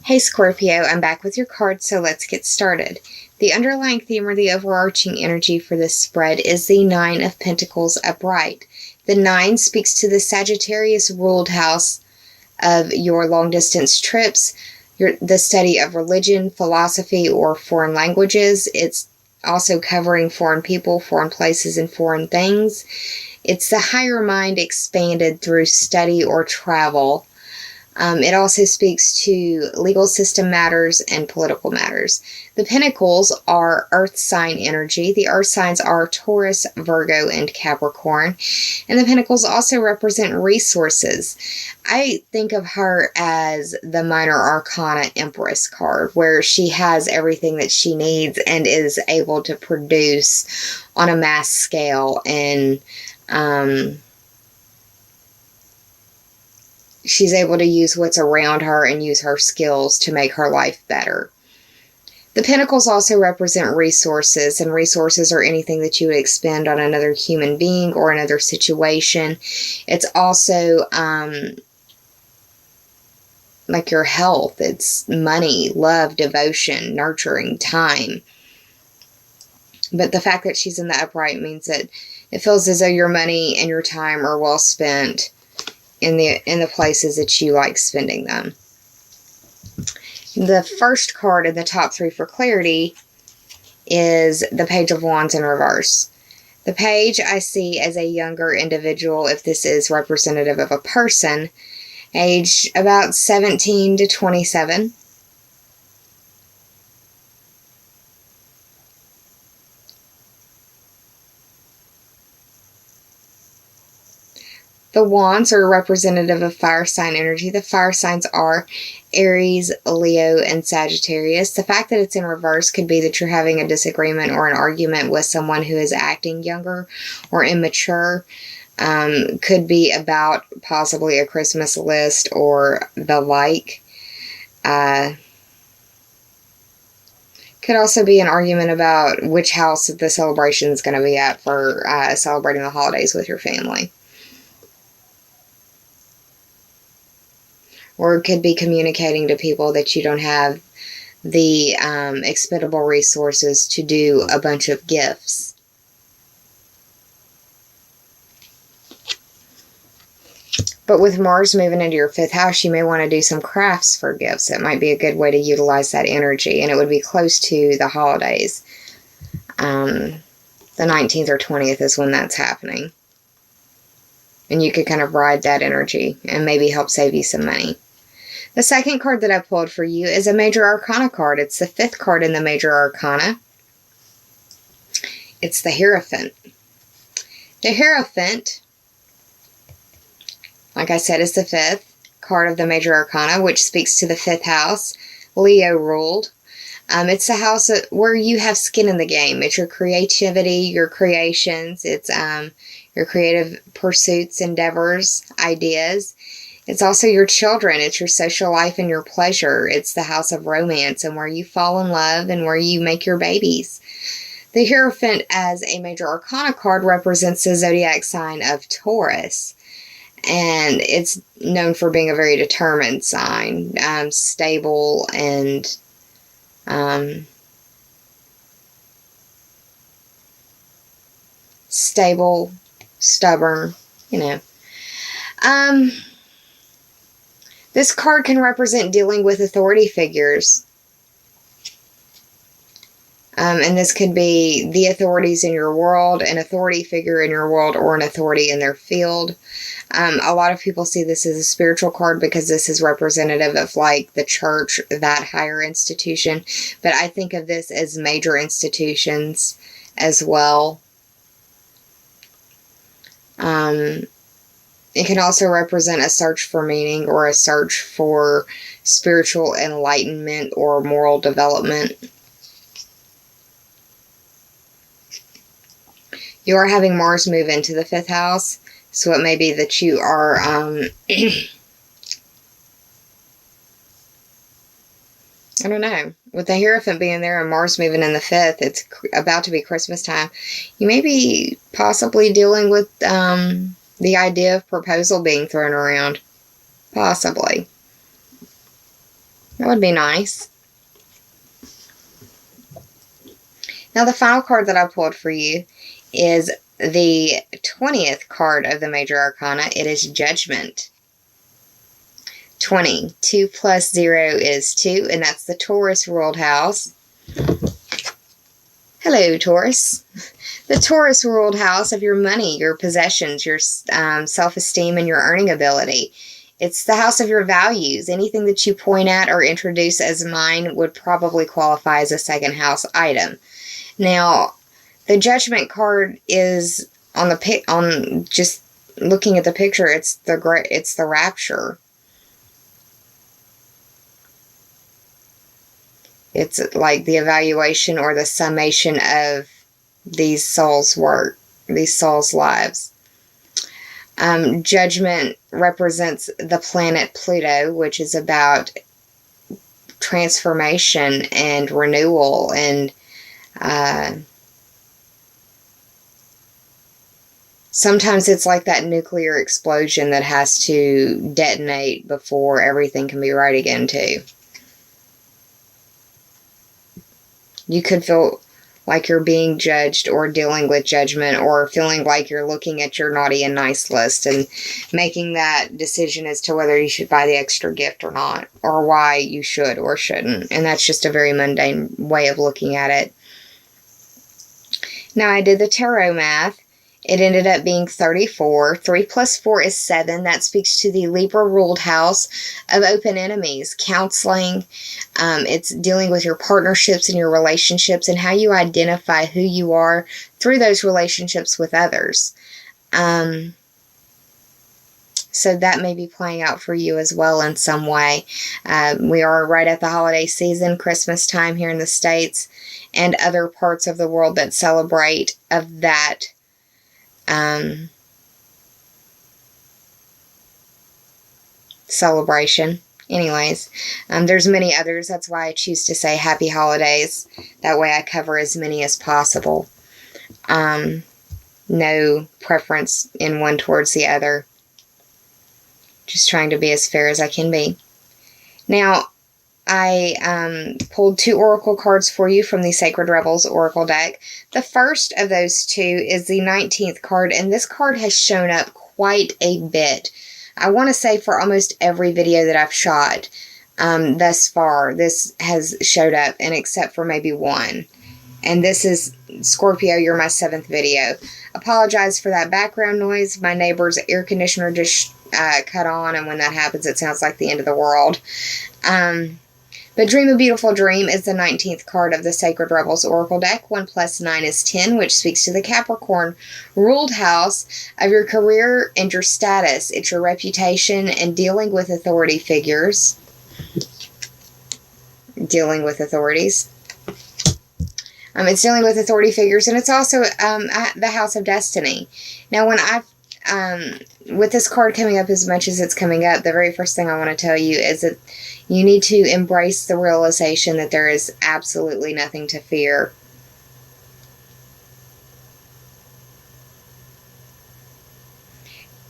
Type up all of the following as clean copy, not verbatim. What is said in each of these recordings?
Hey Scorpio, I'm back with your cards, so let's get started. The underlying theme or the overarching energy for this spread is the Nine of Pentacles upright. The Nine speaks to the Sagittarius ruled house of your long-distance trips, the study of religion, philosophy, or foreign languages. It's also covering foreign people, foreign places, and foreign things. It's the higher mind expanded through study or travel. It also speaks to legal system matters and political matters. The Pentacles are earth sign energy. The earth signs are Taurus, Virgo, and Capricorn. And the Pentacles also represent resources. I think of her as the Minor Arcana Empress card, where she has everything that she needs and is able to produce on a mass scale, and she's able to use what's around her and use her skills to make her life better. The Pentacles also represent resources, and resources are anything that you would expend on another human being or another situation. It's also like your health. It's money, love, devotion, nurturing, time. But the fact that she's in the upright means that it feels as though your money and your time are well spent in the places that you like spending them. The first card in the top three for clarity is the Page of Wands in reverse. The page I see as a younger individual, if this is representative of a person, age about 17 to 27. The wands are representative of fire sign energy. The fire signs are Aries, Leo, and Sagittarius. The fact that it's in reverse could be that you're having a disagreement or an argument with someone who is acting younger or immature. Could be about possibly a Christmas list or the like. Could also be an argument about which house the celebration is going to be at for celebrating the holidays with your family. Or it could be communicating to people that you don't have the expendable resources to do a bunch of gifts. But with Mars moving into your 5th house, you may want to do some crafts for gifts. It might be a good way to utilize that energy. And it would be close to the holidays. The 19th or 20th is when that's happening. And you could kind of ride that energy and maybe help save you some money. The second card that I pulled for you is a Major Arcana card. It's the 5th card in the Major Arcana. It's the Hierophant. The Hierophant, like I said, is the 5th card of the Major Arcana, which speaks to the 5th house, Leo ruled. It's the house where you have skin in the game. It's your creativity, your creations. It's your creative pursuits, endeavors, ideas. It's also your children. It's your social life and your pleasure. It's the house of romance and where you fall in love and where you make your babies. The Hierophant as a Major Arcana card represents the zodiac sign of Taurus. And it's known for being a very determined sign, stable and stable, stubborn, you know. This card can represent dealing with authority figures. And this could be the authorities in your world, an authority figure in your world, or an authority in their field. A lot of people see this as a spiritual card because this is representative of like the church, that higher institution. But I think of this as major institutions as well. It can also represent a search for meaning or a search for spiritual enlightenment or moral development. You are having Mars move into the 5th house, so it may be that you are I don't know. With the Hierophant being there and Mars moving in the 5th, it's about to be Christmas time. You may be possibly dealing with the idea of proposal being thrown around. Possibly. That would be nice. Now, the final card that I pulled for you is the 20th card of the Major Arcana. It is Judgment. 20. 2 plus 0 is 2, and that's the Taurus ruled house. Hello, Taurus. The Taurus ruled house of your money, your possessions, your self-esteem, and your earning ability. It's the house of your values. Anything that you point at or introduce as mine would probably qualify as a second house item. Now, the Judgment card is on just looking at the picture. It's the Rapture. It's like the evaluation or the summation of these souls' work, these souls' lives. Judgment represents the planet Pluto, which is about transformation and renewal and sometimes it's like that nuclear explosion that has to detonate before everything can be right again, too. You could feel like you're being judged or dealing with judgment or feeling like you're looking at your naughty and nice list and making that decision as to whether you should buy the extra gift or not, or why you should or shouldn't. And that's just a very mundane way of looking at it. Now, I did the tarot math. It ended up being 34. 3 plus 4 is 7. That speaks to the Libra ruled house of open enemies, counseling. It's dealing with your partnerships and your relationships and how you identify who you are through those relationships with others. So that may be playing out for you as well in some way. We are right at the holiday season, Christmas time here in the States, and other parts of the world that celebrate of that celebration. Anyways, there's many others. That's why I choose to say happy holidays. That way I cover as many as possible. No preference in one towards the other. Just trying to be as fair as I can be. Now, I pulled 2 oracle cards for you from the Sacred Rebels Oracle deck. The first of those 2 is the 19th card, and this card has shown up quite a bit. I want to say for almost every video that I've shot thus far, this has showed up, and except for maybe one. And this is Scorpio, you're my 7th video. Apologize for that background noise. My neighbor's air conditioner just cut on, and when that happens, it sounds like the end of the world. But Dream a Beautiful Dream is the 19th card of the Sacred Rebels Oracle deck. 1 plus 9 is 10, which speaks to the Capricorn ruled house of your career and your status. It's your reputation and dealing with authority figures. Dealing with authorities. It's dealing with authority figures, and it's also the House of Destiny. Now, when with this card coming up as much as it's coming up, the very first thing I want to tell you is that you need to embrace the realization that there is absolutely nothing to fear.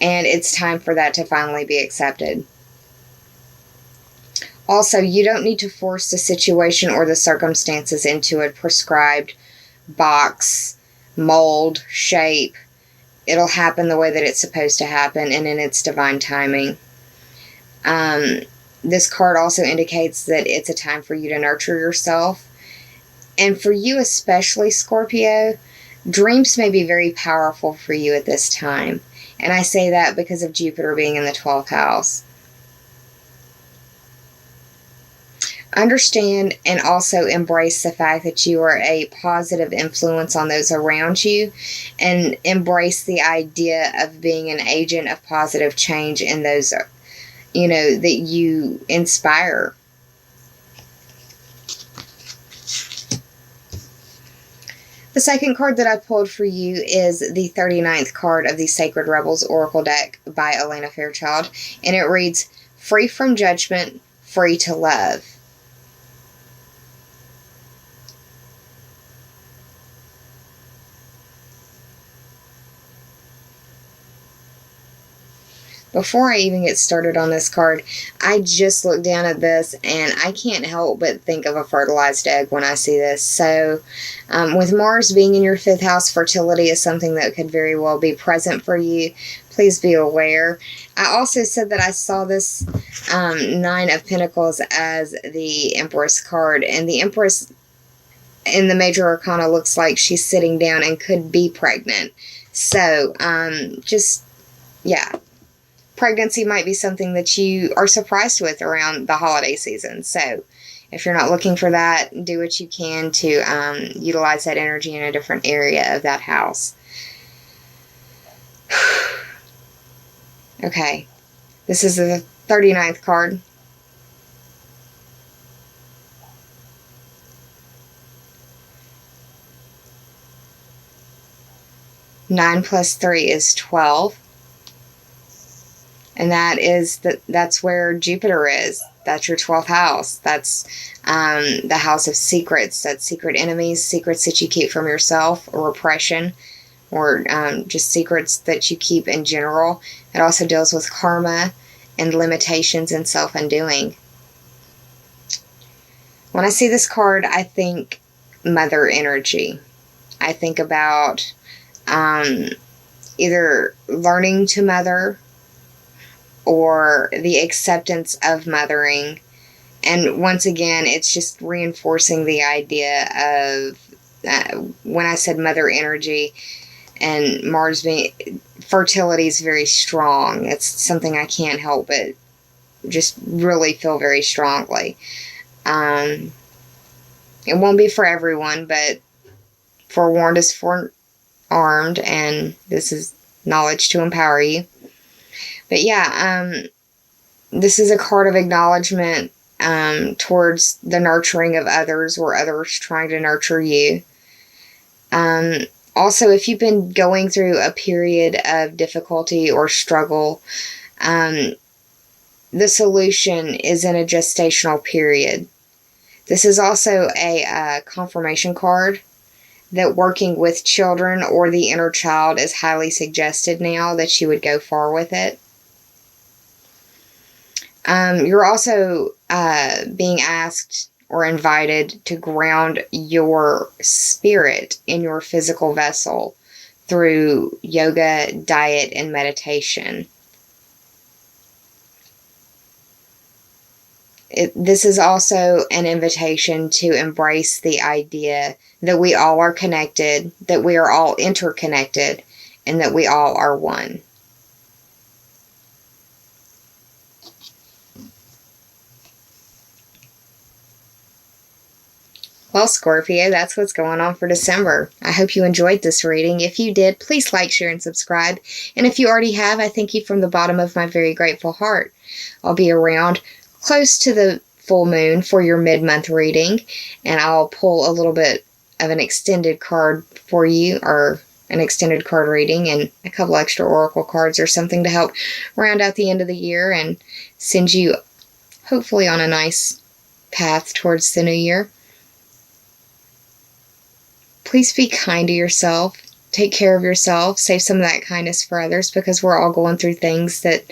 And it's time for that to finally be accepted. Also, you don't need to force the situation or the circumstances into a prescribed box, mold, shape. It'll happen the way that it's supposed to happen and in its divine timing. This card also indicates that it's a time for you to nurture yourself. And for you especially, Scorpio, dreams may be very powerful for you at this time. And I say that because of Jupiter being in the 12th house. Understand and also embrace the fact that you are a positive influence on those around you, and embrace the idea of being an agent of positive change in those, that you inspire. The second card that I pulled for you is the 39th card of the Sacred Rebels Oracle deck by Elena Fairchild, and it reads, Free from judgment, free to love. Before I even get started on this card, I just looked down at this and I can't help but think of a fertilized egg when I see this. So with Mars being in your 5th house, fertility is something that could very well be present for you. Please be aware. I also said that I saw this 9 of Pentacles as the Empress card, and the Empress in the Major Arcana looks like she's sitting down and could be pregnant. So yeah, pregnancy might be something that you are surprised with around the holiday season. So if you're not looking for that, do what you can to utilize that energy in a different area of that house. Okay, this is the 39th card. Nine plus 3 is 12. And that's where Jupiter is. That's your 12th house. That's the house of secrets. That's secret enemies, secrets that you keep from yourself, or repression, or just secrets that you keep in general. It also deals with karma and limitations and self-undoing. When I see this card, I think mother energy. I think about either learning to mother or the acceptance of mothering. And once again, it's just reinforcing the idea of when I said mother energy and Mars being, fertility is very strong. It's something I can't help but just really feel very strongly. It won't be for everyone, but forewarned is forearmed, and this is knowledge to empower you. But yeah, this is a card of acknowledgement towards the nurturing of others, or others trying to nurture you. Also, if you've been going through a period of difficulty or struggle, the solution is in a gestational period. This is also a confirmation card that working with children or the inner child is highly suggested now, that you would go far with it. You're also being asked or invited to ground your spirit in your physical vessel through yoga, diet, and meditation. This is also an invitation to embrace the idea that we all are connected, that we are all interconnected, and that we all are one. Well, Scorpio, that's what's going on for December. I hope you enjoyed this reading. If you did, please like, share, and subscribe. And if you already have, I thank you from the bottom of my very grateful heart. I'll be around close to the full moon for your mid-month reading, and I'll pull a little bit of an extended card for you, or an extended card reading, and a couple extra oracle cards or something to help round out the end of the year and send you hopefully on a nice path towards the new year. Please be kind to yourself. Take care of yourself. Save some of that kindness for others, because we're all going through things that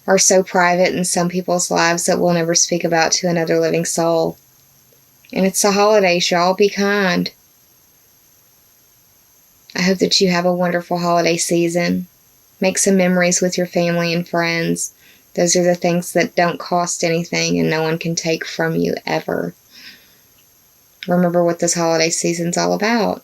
are so private in some people's lives that we'll never speak about to another living soul. And it's the holidays, y'all. Be kind. I hope that you have a wonderful holiday season. Make some memories with your family and friends. Those are the things that don't cost anything and no one can take from you ever. Remember what this holiday season's all about.